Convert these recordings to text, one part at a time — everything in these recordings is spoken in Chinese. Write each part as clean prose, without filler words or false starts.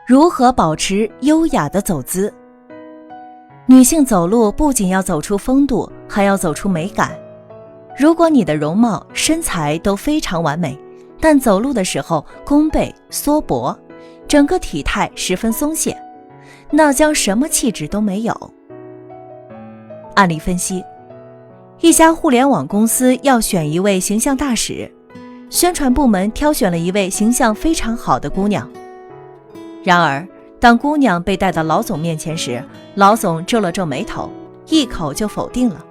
如何保持优雅的走姿？女性走路不仅要走出风度，还要走出美感。如果你的容貌、身材都非常完美，但走路的时候弓背缩脖，整个体态十分松懈，那将什么气质都没有。案例分析：一家互联网公司要选一位形象大使，宣传部门挑选了一位形象非常好的姑娘。然而当姑娘被带到老总面前时，老总皱了皱眉头，一口就否定了。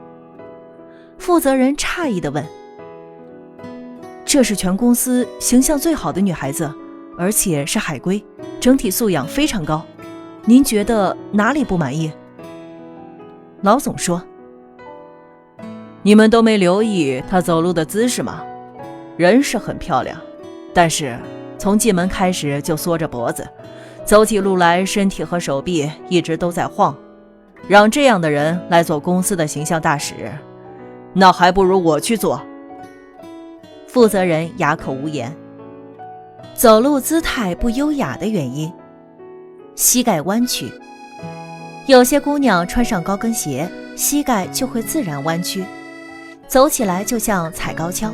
负责人诧异地问：这是全公司形象最好的女孩子，而且是海归，整体素养非常高，您觉得哪里不满意？老总说：你们都没留意她走路的姿势吗？人是很漂亮，但是从进门开始就缩着脖子，走起路来身体和手臂一直都在晃，让这样的人来做公司的形象大使，那还不如我去做。负责人哑口无言。走路姿态不优雅的原因：膝盖弯曲。有些姑娘穿上高跟鞋，膝盖就会自然弯曲，走起来就像踩高跷。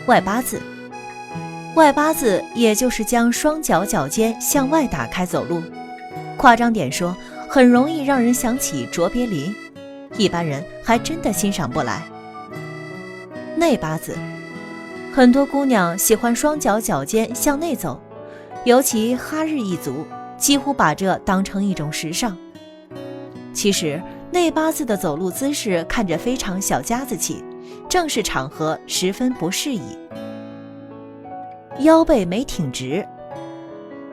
外八字。外八字也就是将双脚脚尖向外打开走路，夸张点说，很容易让人想起卓别林，一般人还真的欣赏不来。内八字，很多姑娘喜欢双脚脚尖向内走，尤其哈日一族几乎把这当成一种时尚。其实内八字的走路姿势看着非常小家子气，正式场合十分不适宜。腰背没挺直。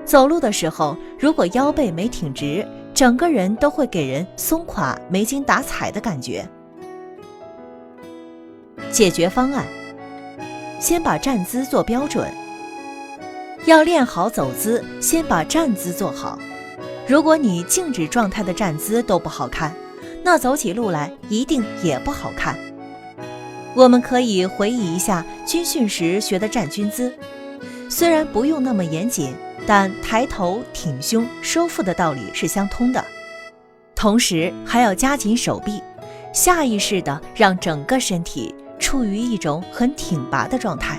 走路的时候，如果腰背没挺直，整个人都会给人松垮、没精打采的感觉。解决方案：先把站姿做标准。要练好走姿，先把站姿做好。如果你静止状态的站姿都不好看，那走起路来一定也不好看。我们可以回忆一下军训时学的站军姿，虽然不用那么严谨，但抬头、挺胸、收腹的道理是相通的。同时还要加紧手臂，下意识地让整个身体处于一种很挺拔的状态。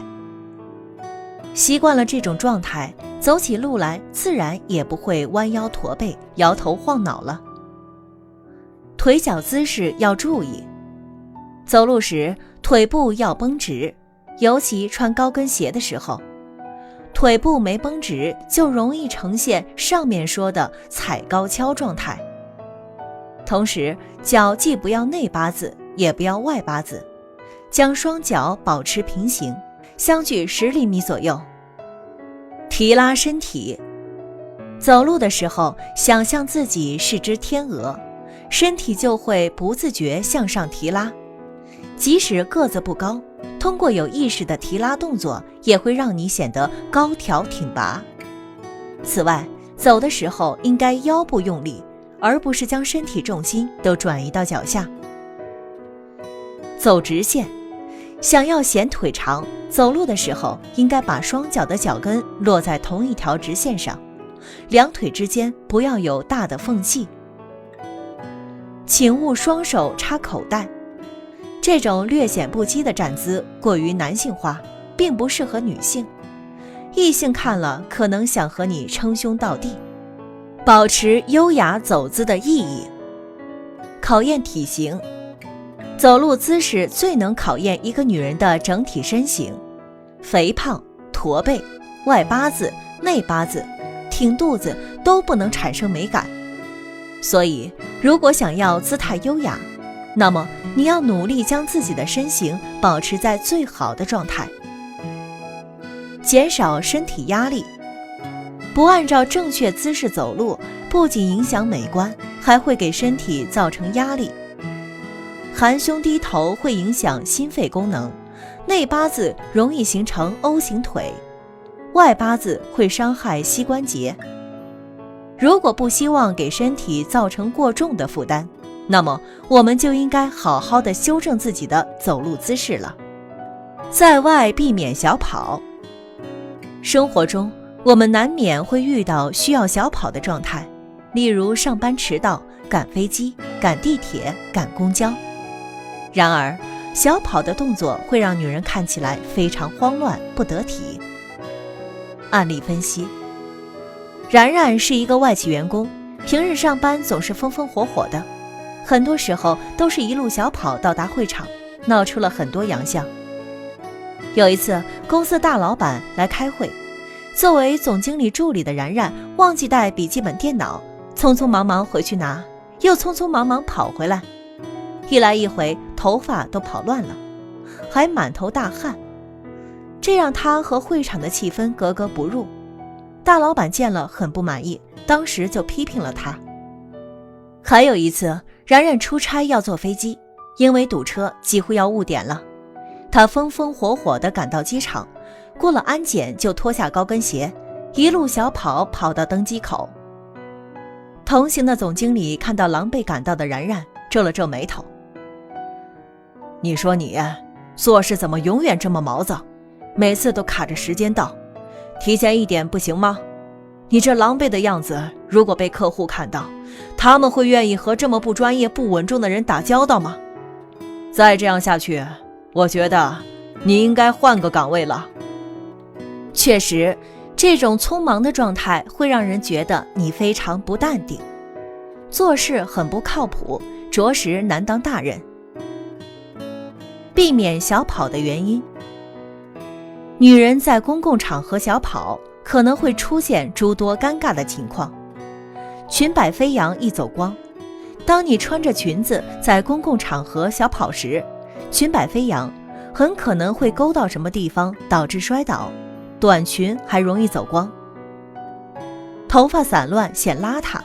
习惯了这种状态，走起路来自然也不会弯腰驼背、摇头晃脑了。腿脚姿势要注意，走路时腿部要绷直，尤其穿高跟鞋的时候，腿部没绷直，就容易呈现上面说的踩高跷状态。同时，脚既不要内八字，也不要外八字，将双脚保持平行，相距10厘米左右。提拉身体。走路的时候，想象自己是只天鹅，身体就会不自觉向上提拉。即使个子不高，通过有意识的提拉动作，也会让你显得高挑挺拔。此外，走的时候应该腰部用力，而不是将身体重心都转移到脚下。走直线。想要显腿长，走路的时候应该把双脚的脚跟落在同一条直线上，两腿之间不要有大的缝隙。请勿双手插口袋。这种略显不羁的站姿过于男性化，并不适合女性，异性看了可能想和你称兄道弟。保持优雅走姿的意义。考验体型。走路姿势最能考验一个女人的整体身形，肥胖、驼背、外八字、内八字、挺肚子都不能产生美感。所以，如果想要姿态优雅，那么你要努力将自己的身形保持在最好的状态。减少身体压力。不按照正确姿势走路，不仅影响美观，还会给身体造成压力。含胸低头会影响心肺功能，内八字容易形成 O 型腿，外八字会伤害膝关节。如果不希望给身体造成过重的负担，那么我们就应该好好的修正自己的走路姿势了。在外避免小跑。生活中，我们难免会遇到需要小跑的状态，例如上班迟到、赶飞机、赶地铁、赶公交。然而，小跑的动作会让女人看起来非常慌乱不得体。案例分析：然然是一个外企员工，平日上班总是风风火火的，很多时候都是一路小跑到达会场，闹出了很多洋相。有一次，公司大老板来开会，作为总经理助理的然然忘记带笔记本电脑，匆匆忙忙回去拿，又匆匆忙忙跑回来，一来一回头发都跑乱了，还满头大汗，这让他和会场的气氛格格不入。大老板见了很不满意，当时就批评了他。还有一次，然然出差要坐飞机，因为堵车几乎要误点了，他风风火火地赶到机场，过了安检就脱下高跟鞋，一路小跑到登机口。同行的总经理看到狼狈赶到的然然，皱了皱眉头。你说你做事怎么永远这么毛躁，每次都卡着时间到，提前一点不行吗？你这狼狈的样子，如果被客户看到，他们会愿意和这么不专业不稳重的人打交道吗？再这样下去，我觉得你应该换个岗位了。确实，这种匆忙的状态会让人觉得你非常不淡定，做事很不靠谱，着实难当大人。避免小跑的原因：女人在公共场合小跑，可能会出现诸多尴尬的情况。裙摆飞扬易走光，当你穿着裙子在公共场合小跑时，裙摆飞扬，很可能会勾到什么地方，导致摔倒，短裙还容易走光。头发散乱显邋遢，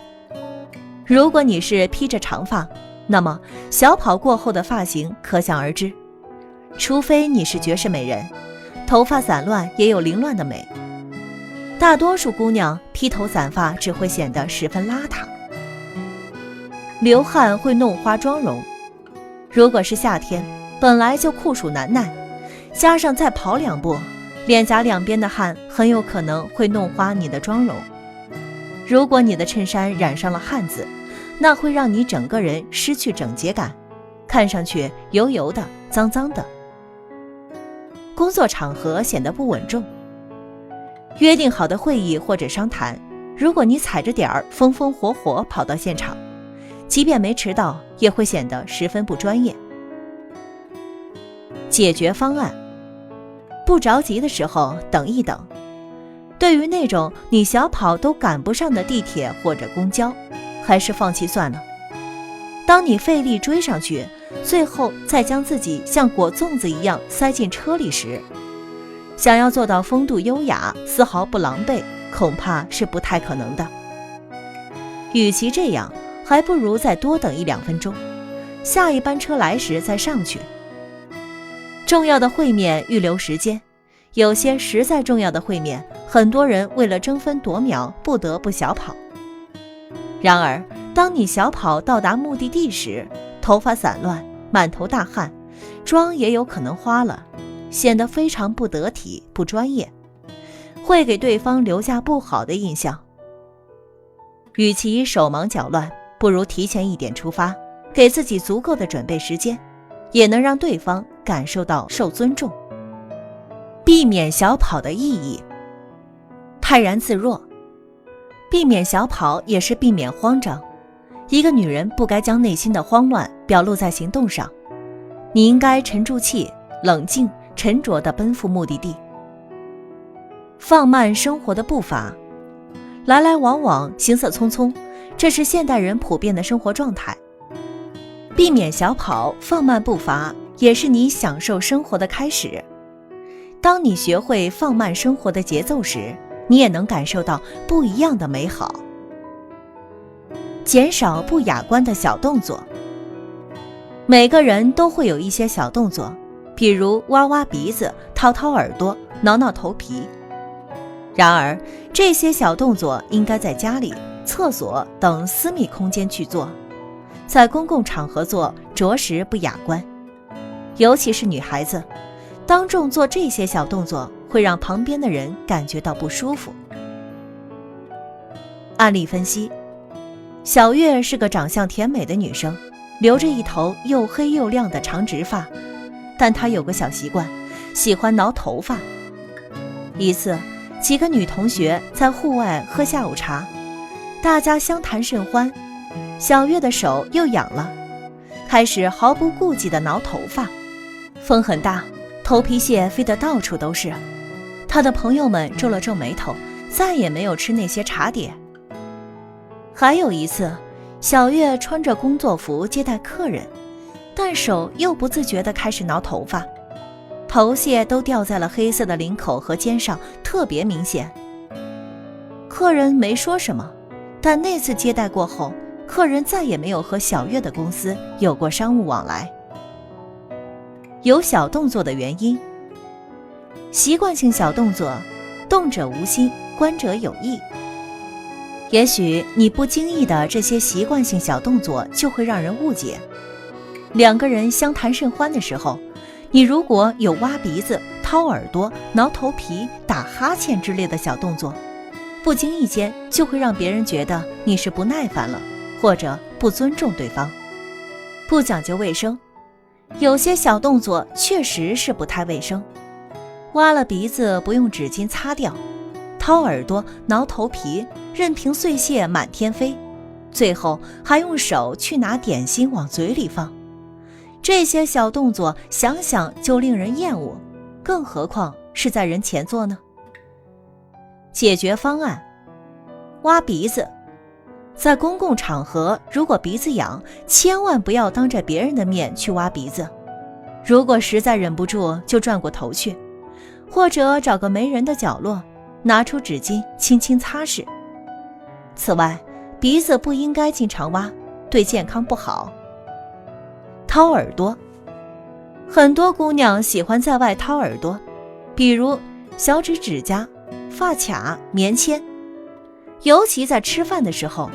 如果你是披着长发，那么小跑过后的发型可想而知，除非你是绝世美人，头发散乱也有凌乱的美。大多数姑娘披头散发只会显得十分邋遢。流汗会弄花妆容，如果是夏天，本来就酷暑难耐，加上再跑2步，脸颊两边的汗很有可能会弄花你的妆容。如果你的衬衫染上了汗渍，那会让你整个人失去整洁感，看上去油油的、脏脏的。工作场合显得不稳重，约定好的会议或者商谈，如果你踩着点儿风风火火跑到现场，即便没迟到，也会显得十分不专业。解决方案：不着急的时候等一等。对于那种你小跑都赶不上的地铁或者公交，还是放弃算了。当你费力追上去，最后再将自己像裹粽子一样塞进车里时，想要做到风度优雅，丝毫不狼狈，恐怕是不太可能的。与其这样，还不如再多等1-2分钟，下一班车来时再上去。重要的会面预留时间，有些实在重要的会面，很多人为了争分夺秒不得不小跑。然而当你小跑到达目的地时，头发散乱，满头大汗，妆也有可能花了，显得非常不得体不专业，会给对方留下不好的印象。与其手忙脚乱，不如提前一点出发，给自己足够的准备时间，也能让对方感受到受尊重。避免小跑的意义：泰然自若。避免小跑也是避免慌张。一个女人不该将内心的慌乱表露在行动上，你应该沉住气，冷静沉着地奔赴目的地。放慢生活的步伐。来来往往，行色匆匆，这是现代人普遍的生活状态。避免小跑，放慢步伐，也是你享受生活的开始。当你学会放慢生活的节奏时，你也能感受到不一样的美好。减少不雅观的小动作。每个人都会有一些小动作，比如挖挖鼻子、掏掏耳朵、挠挠头皮。然而，这些小动作应该在家里、厕所等私密空间去做，在公共场合做着实不雅观。尤其是女孩子，当众做这些小动作会让旁边的人感觉到不舒服。案例分析：小月是个长相甜美的女生，留着一头又黑又亮的长直发，但她有个小习惯，喜欢挠头发。一次，几个女同学在户外喝下午茶，大家相谈甚欢，小月的手又痒了，开始毫不顾忌地挠头发。风很大，头皮屑飞得到处都是。她的朋友们皱了皱眉头，再也没有吃那些茶点。还有一次，小月穿着工作服接待客人，但手又不自觉地开始挠头发，头屑都掉在了黑色的领口和肩上，特别明显。客人没说什么，但那次接待过后，客人再也没有和小月的公司有过商务往来。有小动作的原因。习惯性小动作，动者无心，观者有意。也许你不经意的这些习惯性小动作就会让人误解。两个人相谈甚欢的时候，你如果有挖鼻子、掏耳朵、挠头皮、打哈欠之类的小动作，不经意间就会让别人觉得你是不耐烦了，或者不尊重对方，不讲究卫生。有些小动作确实是不太卫生，挖了鼻子不用纸巾擦掉，掏耳朵、挠头皮，任凭碎屑满天飞，最后还用手去拿点心往嘴里放。这些小动作想想就令人厌恶，更何况是在人前做呢？解决方案：挖鼻子。在公共场合，如果鼻子痒，千万不要当着别人的面去挖鼻子。如果实在忍不住，就转过头去，或者找个没人的角落，拿出纸巾轻轻擦拭。此外，鼻子不应该经常挖，对健康不好。掏耳朵。很多姑娘喜欢在外掏耳朵，比如小指指甲、发卡、棉签。尤其在吃饭的时候，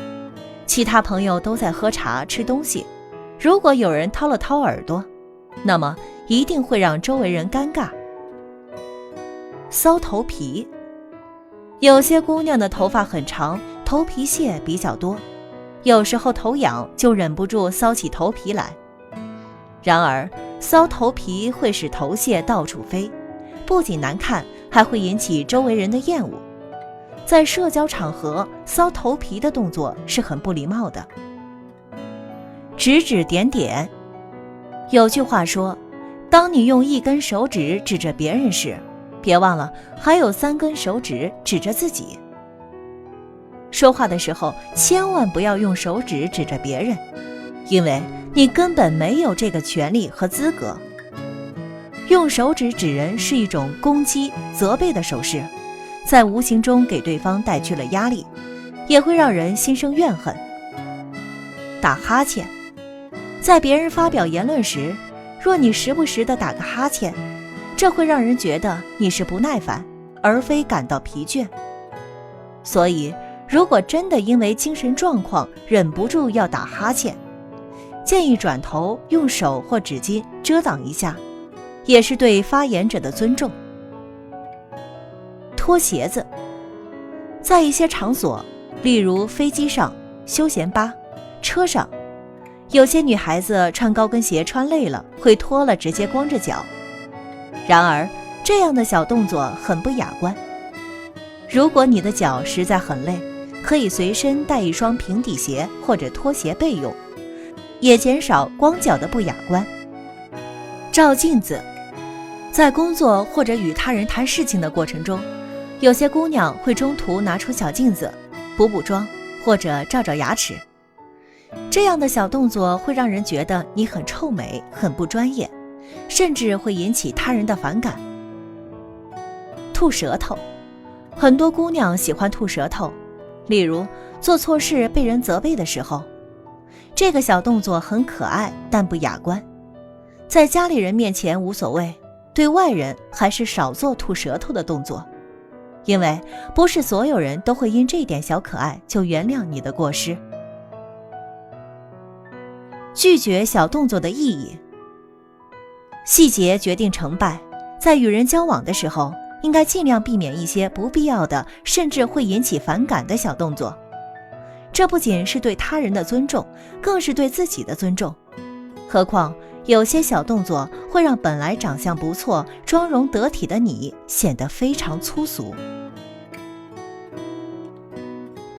其他朋友都在喝茶吃东西，如果有人掏了掏耳朵，那么一定会让周围人尴尬。搔头皮。有些姑娘的头发很长，头皮屑比较多，有时候头痒就忍不住搔起头皮来。然而搔头皮会使头屑到处飞，不仅难看，还会引起周围人的厌恶。在社交场合，搔头皮的动作是很不礼貌的。指指点点。有句话说，当你用一根手指指着别人时，别忘了还有3根手指指着自己。说话的时候，千万不要用手指指着别人，因为你根本没有这个权利和资格。用手指指人是一种攻击、责备的手势，在无形中给对方带去了压力，也会让人心生怨恨。打哈欠。在别人发表言论时，若你时不时地打个哈欠，这会让人觉得你是不耐烦，而非感到疲倦。所以，如果真的因为精神状况忍不住要打哈欠，建议转头用手或纸巾遮挡一下，也是对发言者的尊重。脱鞋子。在一些场所，例如飞机上、休闲吧、车上，有些女孩子穿高跟鞋穿累了，会脱了直接光着脚。然而，这样的小动作很不雅观。如果你的脚实在很累，可以随身带一双平底鞋或者拖鞋备用，也减少光脚的不雅观。照镜子。在工作或者与他人谈事情的过程中，有些姑娘会中途拿出小镜子，补妆或者照照牙齿。这样的小动作会让人觉得你很臭美，很不专业，甚至会引起他人的反感。吐舌头。很多姑娘喜欢吐舌头，例如做错事被人责备的时候。这个小动作很可爱，但不雅观。在家里人面前无所谓，对外人还是少做吐舌头的动作，因为不是所有人都会因这点小可爱就原谅你的过失。拒绝小动作的意义。细节决定成败，在与人交往的时候，应该尽量避免一些不必要的，甚至会引起反感的小动作。这不仅是对他人的尊重，更是对自己的尊重。何况有些小动作会让本来长相不错、妆容得体的你显得非常粗俗。